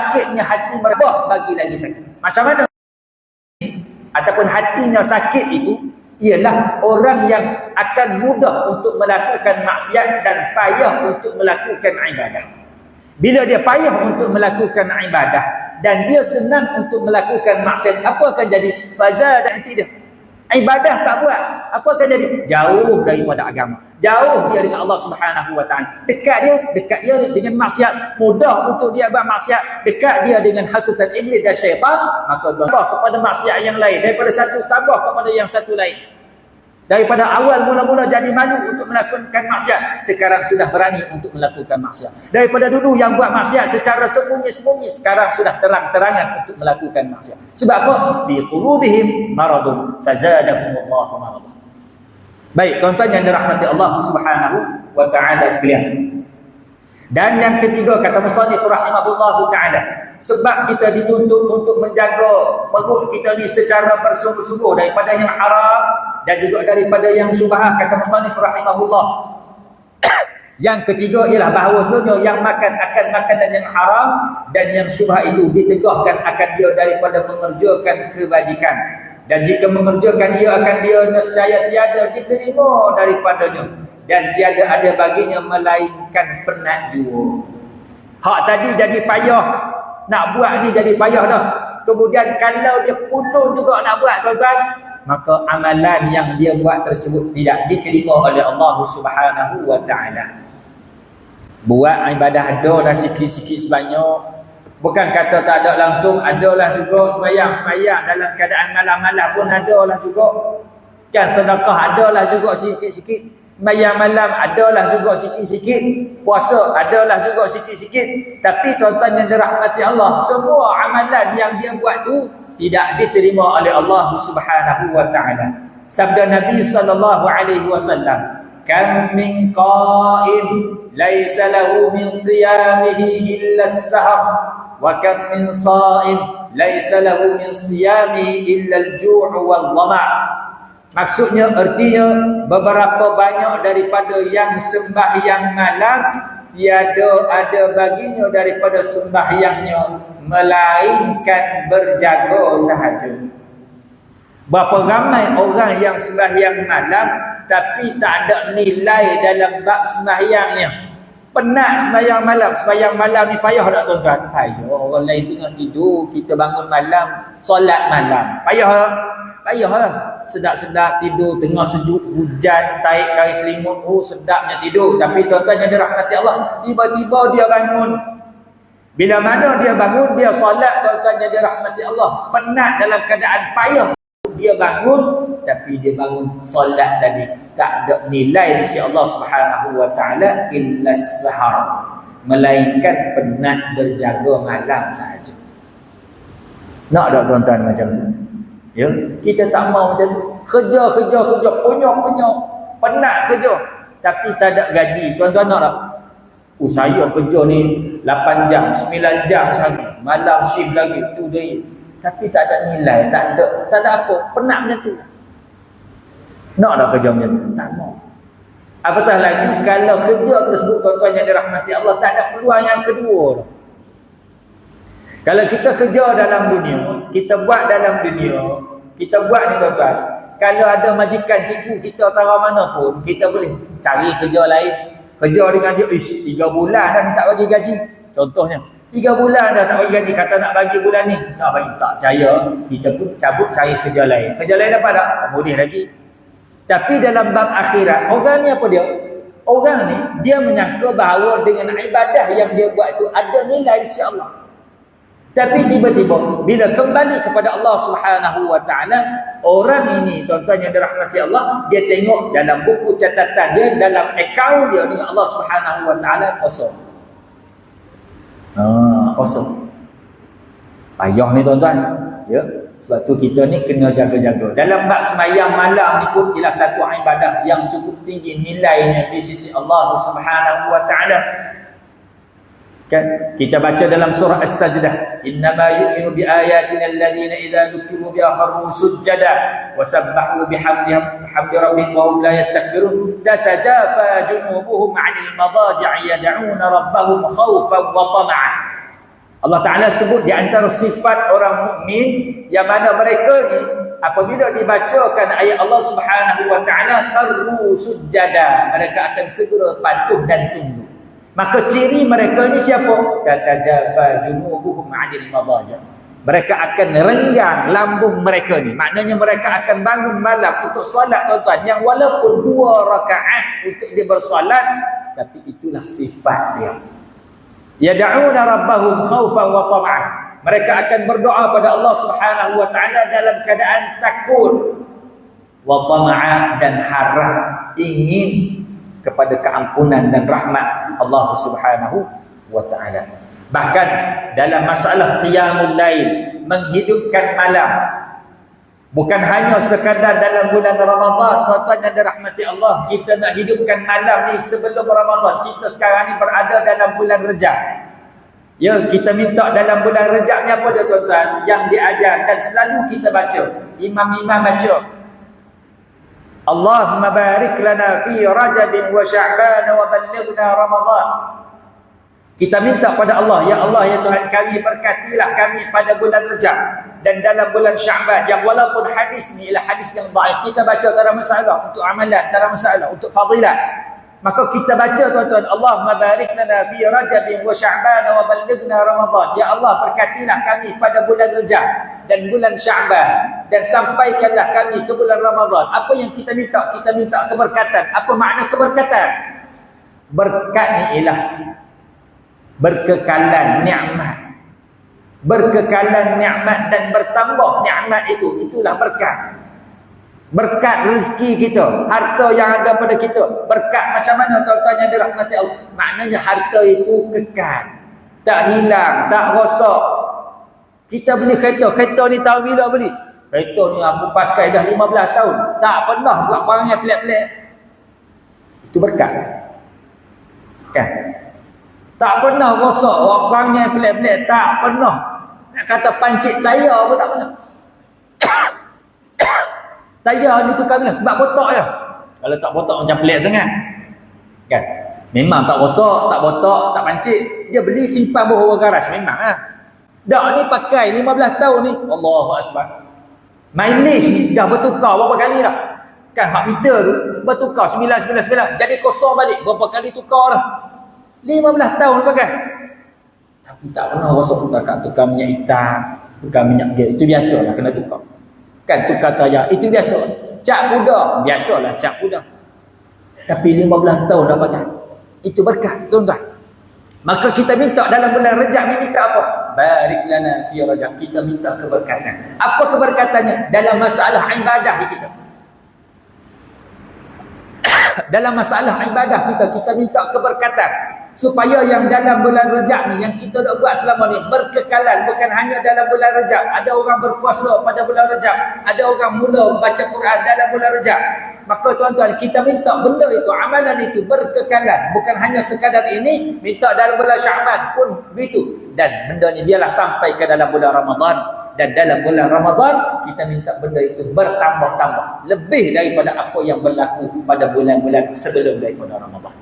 sakitnya hati mereka bagi lagi sakit. Macam mana? Ataupun hatinya sakit itu ialah orang yang akan mudah untuk melakukan maksiat dan payah untuk melakukan ibadah. Bila dia payah untuk melakukan ibadah dan dia senang untuk melakukan maksiat, apa akan jadi? Fazadah hati dia. Ibadah tak buat, apa akan jadi? Jauh daripada agama. Jauh dia dengan Allah Subhanahu wa taala. Dekat dia dengan maksiat, mudah untuk dia buat maksiat. Dekat dia dengan hasutan iblis dan syaitan, maka tambah kepada maksiat yang lain. Daripada satu tambah kepada yang satu lain. Daripada awal mula-mula jadi malu untuk melakukan maksiat, sekarang sudah berani untuk melakukan maksiat. Daripada dulu yang buat maksiat secara sembunyi-sembunyi, sekarang sudah terang-terangan untuk melakukan maksiat. Sebab apa? Fi qulubihim maradun fazadahumullahu maradan. Baik, tuan-tuan yang dirahmati Allah Subhanahu wa taala sekalian. Dan yang ketiga kata musannif rahimahullahu taala, sebab kita dituntut untuk menjaga perut kita ni secara bersungguh-sungguh daripada yang haram dan juga daripada yang syubhat, kata musannif rahimahullah. Yang ketiga ialah bahawasanya yang makan akan makanan yang haram dan yang syubhat itu ditegahkan akan dia daripada mengerjakan kebajikan, dan jika mengerjakan ia akan dia nescaya tiada diterima daripadanya dan tiada ada baginya melainkan penat jua. Hak tadi jadi payah nak buat ni, jadi payah dah. Kemudian kalau dia pun juga nak buat, tuan-tuan, maka amalan yang dia buat tersebut tidak diterima oleh Allah Subhanahu wa taala. Buat ibadah adalah sikit-sikit sebanyak. Bukan kata tak ada langsung, adalah juga sembahyang dalam keadaan malam-malam pun adalah juga. Kan sedekah adalah juga sikit-sikit. Sembahyang malam adalah juga sikit-sikit. Puasa adalah juga sikit-sikit. Tapi tuan-tuan yang dirahmati Allah, semua amalan yang dia buat tu tidak diterima oleh Allah Subhanahu wa taala. Sabda Nabi sallallahu alaihi wasallam, "Kam min qa'im laisa lahu min qiyamihi illa as-sahar, wa kam min sha'im laisa lahu min siyamihi illa al-ju' wal dhama'." Maksudnya, artinya beberapa banyak daripada yang sembahyang malam tiada ada baginya daripada sembahyangnya melainkan berjaga sahaja. Berapa ramai orang yang sembahyang malam tapi tak ada nilai dalam bab sembahyangnya. Penat sembahyang malam. Sembahyang malam ni payah tak, tuan-tuan? Payah. Orang lain tengah tidur, kita bangun malam, solat malam. Payah tak? Payah lah. Sedap-sedap tidur, tengah sejuk, hujan, taik kari selimut, sedapnya tidur. Tapi tuan-tuan yang dirahmati Allah, tiba-tiba dia bangun. Bila mana dia bangun, dia solat, tuan-tuan yang dirahmati Allah. Penat dalam keadaan payah. Dia bangun, tapi dia bangun solat tadi tak ada nilai di sisi Allah Subhanahu wa taala illa sahar, melainkan penat berjaga malam sahaja. Nak tak tuan-tuan macam tu? Ya, kita tak mau macam tu. Kerja, punyok, penat kerja tapi tak ada gaji. Tuan-tuan nak tak? Saya kerja ni 8 jam, 9 jam sehari, malam shift lagi tu dia. Tapi tak ada nilai, tak ada apa, penat macam tu. Nak tak kerja macam tu? Tak mau. Apatah lagi kalau kerja tersebut, tuan-tuan yang dirahmati Allah, tak ada peluang yang kedua. Kalau kita kerja dalam dunia, kita buat dalam dunia, kita buat ni, tuan-tuan, kalau ada majikan tipu kita tara mana pun, kita boleh cari kerja lain. Kerja dengan dia, 3 bulan dah ni tak bagi gaji. Contohnya, 3 bulan dah tak bagi gaji, kata nak bagi bulan ni, nak bagi, tak percaya, kita pun cabut cari kerja lain. Kerja lain dapat tak? Boleh lagi. Tapi dalam bab akhirat, orang ni apa dia? Orang ni, dia menyangka bahawa dengan ibadah yang dia buat tu ada nilai di sisi Allah. Tapi tiba-tiba bila kembali kepada Allah Subhanahu wa taala, orang ini, tuan-tuan yang dirahmati Allah, dia tengok dalam buku catatan dia, dalam akaun dia dengan Allah Subhanahu wa taala kosong. Kosong. Payah ni, tuan-tuan. Ya, sebab tu kita ni kena jaga-jaga. Dalam bab sembahyang malam ni pun ialah satu ibadah yang cukup tinggi nilainya di sisi Allah Subhanahu wa taala. Kan kita baca dalam surah As-Sajdah, innama yu'minu bi ayatina alladhina idza dzukiru biha kharru sujada wa sabbahu bihamdi rabbihim wa hum la yastakbirun tatajafa junubuhum 'anil madaji'i yad'una rabbahum khawfan wa tama'an. Allah Ta'ala sebut di antara sifat orang mukmin yang mana mereka ni apabila dibacakan ayat Allah Subhanahu wa Ta'ala kharru sujada, mereka akan segera patuh dan tunduk. Maka ciri mereka ni siapa? Tatajafa junubuhum 'anil madaji'. Mereka akan renggang lambung mereka ni. Maknanya mereka akan bangun malam untuk solat tuan-tuan, yang walaupun 2 rakaat untuk dia bersolat, tapi itulah sifat dia. Yad'una rabbahum khaufan wa tama'an. Mereka akan berdoa pada Allah Subhanahu wa Ta'ala dalam keadaan takut, wa tama'a, dan harap, ingin kepada keampunan dan rahmat Allah Subhanahu wa Ta'ala. Bahkan dalam masalah qiyamul lail, menghidupkan malam, bukan hanya sekadar dalam bulan Ramadan, tuan-tuan yang dirahmati Allah, kita nak hidupkan malam ni sebelum Ramadan. Kita sekarang ni berada dalam bulan Rejab. Ya, kita minta dalam bulan Rejab ni apa dia tuan-tuan? Yang diajar dan selalu kita baca. Imam-imam baca. Allahumma barik lana fi Rajab wa Sya'ban wa ballighna Ramadan. Kita minta pada Allah, ya Allah, ya Tuhan kami, berkatilah kami pada bulan Rejab dan dalam bulan Sya'ban, yang walaupun hadis ni ialah hadis yang dhaif, kita baca tak ada masalah, untuk amalan tak ada masalah, untuk fadilat. Maka kita baca tuan-tuan, Allahumma barik lana fi Rajab wa Sya'ban wa ballighna Ramadan. Ya Allah, berkatilah kami pada bulan Rejab dan bulan Sya'ban, dan sampaikanlah kami ke bulan Ramadan. Apa yang kita minta? Kita minta keberkatan. Apa makna keberkatan? Berkat ni ialah berkekalan nikmat. Berkekalan nikmat dan bertambah nikmat itu, itulah berkat. Berkat rezeki kita, harta yang ada pada kita. Berkat macam mana tuan-tuan yang dirahmati Allah? Maknanya harta itu kekal, tak hilang, tak rosak. Kita beli kereta, kereta ni tahu bila beli? Kereta ni aku pakai dah 15 tahun, tak pernah buat barang yang pelik-pelik. Itu berkat kan? Tak pernah rosak, barang yang pelik-pelik, tak pernah. Nak kata pancit tayar pun tak pernah. Tayar ni tukar bila? Sebab botak je. Kalau tak botak macam pelik sangat kan? Memang tak rosak, tak botak, tak pancit. Dia beli simpan bawah garaj, memang lah. Dak ni pakai 15 tahun ni, Allahu Akbar. Mileage ni dah bertukar berapa kali dah kan? Hak meter tu bertukar 999, jadi kosong balik. Berapa kali tukar dah? 15 tahun pakai. Tapi tak pernah rosak. Tukar minyak hitam, tukar minyak gas, itu biasalah, kena tukar kan. Tukar tayar itu biasa. Cat pudar, biasalah cat pudar. Tapi 15 tahun dah pakai. Itu berkat tuan-tuan. Maka kita minta dalam bulan Rejab ni, minta apa? Barik lana fi Rajab. Kita minta keberkatan. Apa keberkatannya? Dalam masalah ibadah kita. Dalam masalah ibadah kita, kita minta keberkatan supaya yang dalam bulan Rejab ni, yang kita dah buat selama ni, berkekalan. Bukan hanya dalam bulan Rejab. Ada orang berpuasa pada bulan Rejab, ada orang mula baca Quran dalam bulan Rejab. Maka tuan-tuan, kita minta benda itu, amalan itu berkekalan. Bukan hanya sekadar ini, minta dalam bulan Sya'ban pun begitu. Dan benda ni biarlah sampai ke dalam bulan Ramadan. Dan dalam bulan Ramadan, kita minta benda itu bertambah-tambah, lebih daripada apa yang berlaku pada bulan-bulan sebelum daripada Ramadan.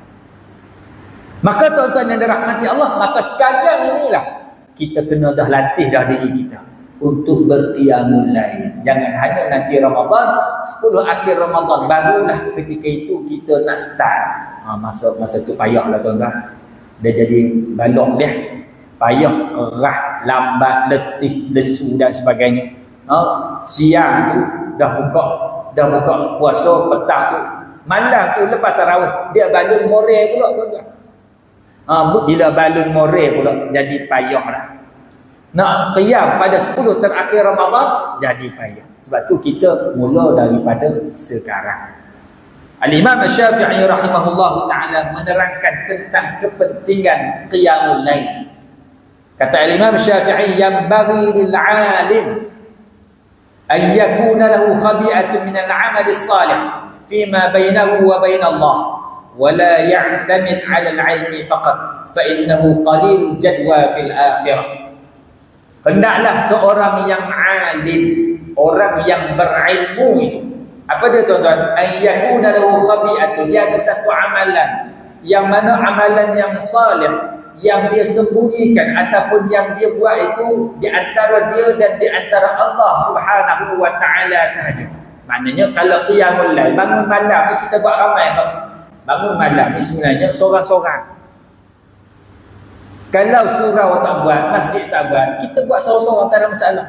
Maka tuan-tuan yang dirahmati Allah, maka sekarang inilah kita kena dah latih dah diri kita untuk berqiyamul lail. Jangan hanya nanti Ramadan, 10 akhir Ramadan barulah ketika itu kita nak start. Masa tu payahlah tuan-tuan. Dia jadi balok dia. Payah, kerah, lambat, letih, lesu dan sebagainya. Siang tu dah buka puasa, petang tu, malam tu lepas tarawih dia balun more pula tuan-tuan. Bila balun more pula jadi payah dah. Nak qiyam pada 10 terakhir Ramadan jadi payah. Sebab tu kita mula daripada sekarang. Al-Imam Syafi'i rahimahullahu ta'ala menerangkan tentang kepentingan qiyamul lail. Kata Imam Syafi'i, yang bagi lil-alim an yakuna lahu khabi'atun min al-'amal as-salih fima bainahu wa bain Allah wa la ya'tamid 'ala al-'ilmi faqat fa innahu qalil jadwa fil akhirah. Hendaklah seorang yang alim, orang yang berilmu itu, apa dia tuan-tuan? An yakuna lahu khabi'atun, dia ada satu amalan yang mana amalan yang salih, yang dia sembunyikan ataupun yang dia buat itu di antara dia dan di antara Allah Subhanahu wa taala sahaja. Maknanya kalau qiyamul lail, bangun malam ni kita buat ramai tak? Bangun malam ni sebenarnya seorang-seorang. Kalau surau tak buat, masjid tak buat, kita buat seorang-seorang tak ada masalah.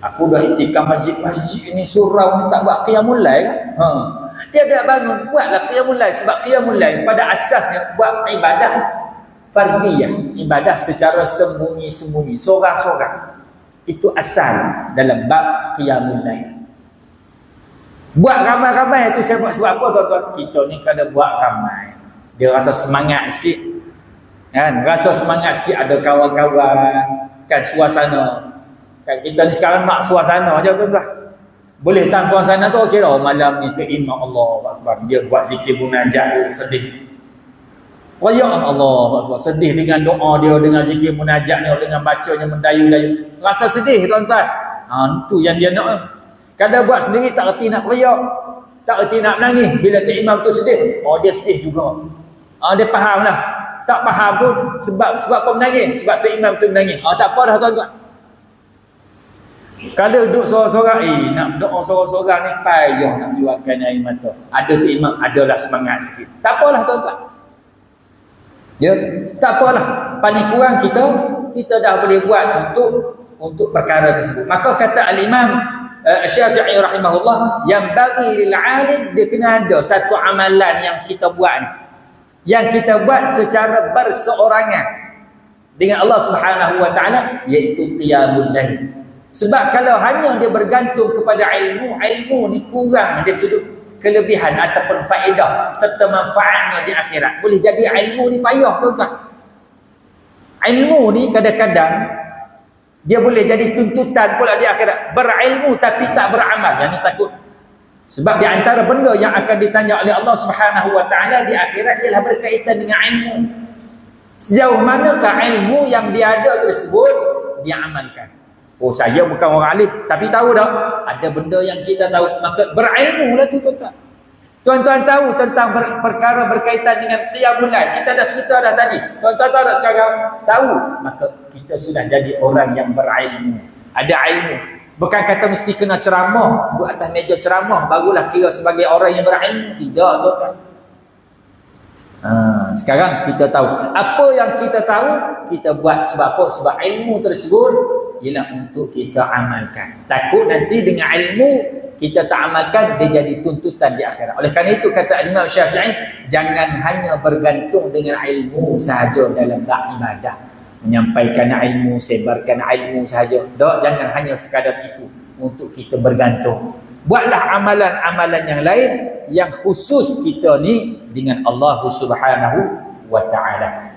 Aku dah iktikaf masjid ni, surau ni tak buat qiyamul lail. Dia tak bangun, buatlah qiyamul lail. Sebab qiyamul lail pada asasnya buat ibadah fardiyah, ibadah secara sembunyi-sembunyi, seorang-seorang. Itu asal dalam bab qiyamul lail. Buat ramai-ramai itu sebab apa tuan-tuan? Kita ni kena buat ramai, dia rasa semangat sikit. Kan, rasa semangat sikit, ada kawan-kawan, kan, suasana. Kan kita ni sekarang nak suasana aja tuan-tuan. Boleh tahan suasana tu, kira malam ni keimam Allah Akbar, dia buat zikir munajat tu sedih. Royak Allah Akbar, sedih dengan doa dia, dengan zikir munajat dia, dengan bacanya mendayu-dayu. Rasa sedih tuan-tuan. Itu yang dia nak. Kadang buat sendiri tak erti nak teriak, tak erti nak menangis. Bila tu imam tu sedih, dia sedih juga. Dia faham lah. Tak faham pun sebab apa menangis? Sebab tu imam tu menangis. Tak apa dah tuan-tuan. Kalau duduk seorang-seorang, nak doa seorang-seorang ni payah nak keluarkan air mata. Ada tu imam, adalah semangat sikit. Tak apalah tuan-tuan. Ya, tak apalah. Paling kurang kita dah boleh buat untuk perkara tersebut. Maka kata al-Imam Syafi'i rahimahullah, yang bagi lil alim, dia kena ada satu amalan yang kita buat ni, yang kita buat secara berseorangan dengan Allah Subhanahu wa taala, iaitu qiyamul lail. Sebab kalau hanya dia bergantung kepada ilmu ni kurang dari sudut kelebihan ataupun faedah serta manfaatnya di akhirat. Boleh jadi ilmu ni payah tuan-tuan. Ilmu ni kadang-kadang dia boleh jadi tuntutan pula di akhirat. Berilmu tapi tak beramal, yang ni takut. Sebab di antara benda yang akan ditanya oleh Allah Subhanahu wa taala di akhirat ialah berkaitan dengan ilmu. Sejauh manakah ilmu yang dia ada tersebut diamalkan? Saya bukan orang alim, tapi tahu tak? Ada benda yang kita tahu, maka berilmu lah tu tuan-tuan. Tuan-tuan tahu tentang perkara berkaitan dengan qiyamul lail. Kita dah cerita dah tadi. Tuan-tuan tahu tak sekarang? Tahu. Maka kita sudah jadi orang yang berilmu. Ada ilmu. Bukan kata mesti kena ceramah, duduk atas meja ceramah barulah kira sebagai orang yang berilmu. Tidak tuan-tuan. Sekarang kita tahu. Apa yang kita tahu, kita buat. Sebab apa? Sebab ilmu tersebut ialah untuk kita amalkan. Takut nanti dengan ilmu kita tak amalkan, dia jadi tuntutan di akhirat. Oleh kerana itu kata Imam Syafi'i, jangan hanya bergantung dengan ilmu sahaja dalam beribadah, menyampaikan ilmu, sebarkan ilmu sahaja. Jangan hanya sekadar itu untuk kita bergantung. Buatlah amalan-amalan yang lain yang khusus kita ni dengan Allah Subhanahu wa taala.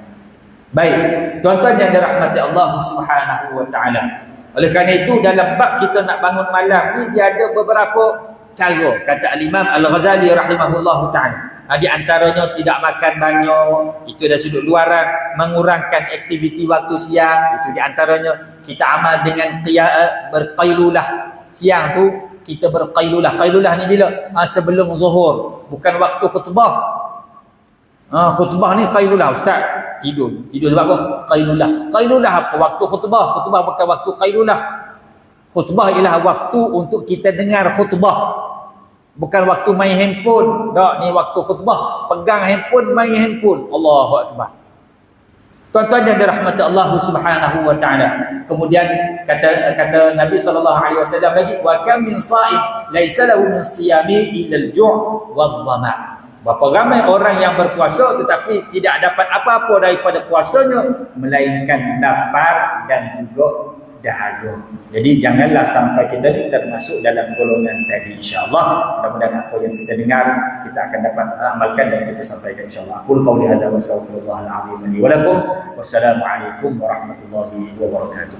Baik, tuan-tuan yang dirahmati Allah Subhanahu wa taala. Oleh kerana itu dalam bab kita nak bangun malam ni, dia ada beberapa cara. Kata al-Imam Al-Ghazali rahimahullahu taala. Di antaranya tidak makan banyak, itu dari sudut luaran, mengurangkan aktiviti waktu siang, itu di antaranya. Kita amal dengan berqailulah. Siang tu kita berqailulah. Qailulah ni bila? Sebelum zuhur, bukan waktu khutbah. Khutbah ni qailulah ustaz. Tidur sebab apa? Qailulah. Qailulah apa? Waktu khutbah. Khutbah bukan waktu qailulah. Khutbah ialah waktu untuk kita dengar khutbah. Bukan waktu main handphone. Tak, ni waktu khutbah. Pegang handphone, main handphone. Allahu Akbar. Tuan-tuan yang dirahmati Allah Subhanahu wa taala. Kemudian kata Nabi sallallahu alaihi wasallam lagi, wa kam min sha'im laisa lahu min siyami illa al-ju' wadh-dhama'. Berapa ramai orang yang berpuasa tetapi tidak dapat apa-apa daripada puasanya melainkan lapar dan juga dahaga. Jadi janganlah sampai kita ni termasuk dalam golongan tadi, insya-Allah. Mudah-mudahan apa yang kita dengar kita akan dapat amalkan dan kita sampaikan, insya-Allah. Aqul qauli hadza wa astaghfirullahal azim li wa lakum. Wassalamu alaikum warahmatullahi wabarakatuh.